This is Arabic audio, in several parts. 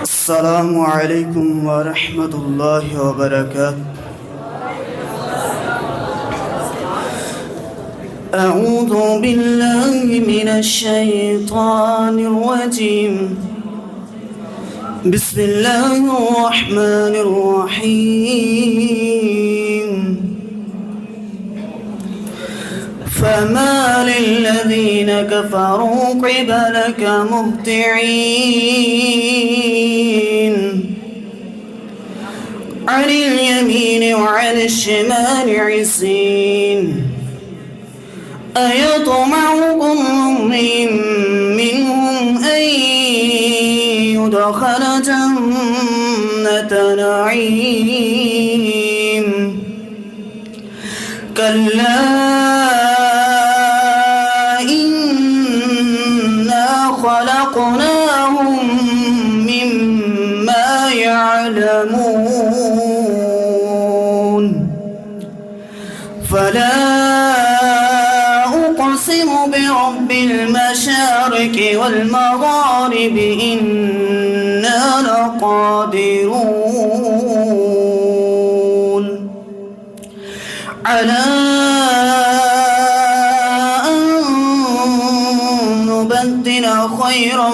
السلام عليكم ورحمة الله وبركاته. أعوذ بالله من الشيطان الرجيم. بسم الله الرحمن الرحيم. فما للذين كفروا قبلك مهطعين عن اليمين وعن الشمال عزين أيطمع كل منهم أن يدخل جنة نعيم كلا خلقناهم مما يعلمون فلا أقسم برب المشارق والمغارب إنا لقادرون على نبدل خيرا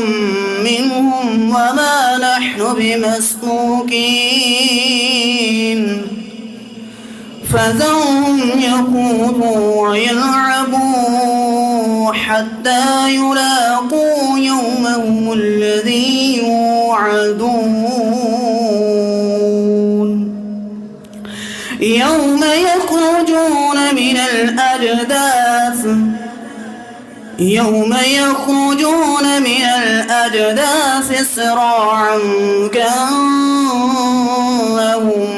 منهم وما نحن بمسبوقين فذرهم يخوضوا ويلعبوا حتى يلاقوا يومهم الذي يوعدون يوم يخرجون من الأجداث سراعا كأنهم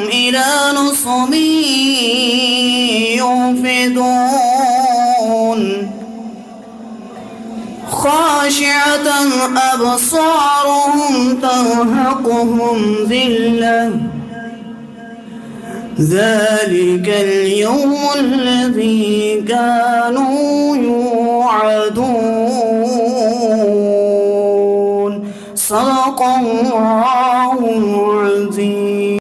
إلى نصب يوفدون خاشعة أبصارهم ترهقهم ذلة ذلك اليوم الذي كانوا يوعدون صدق الله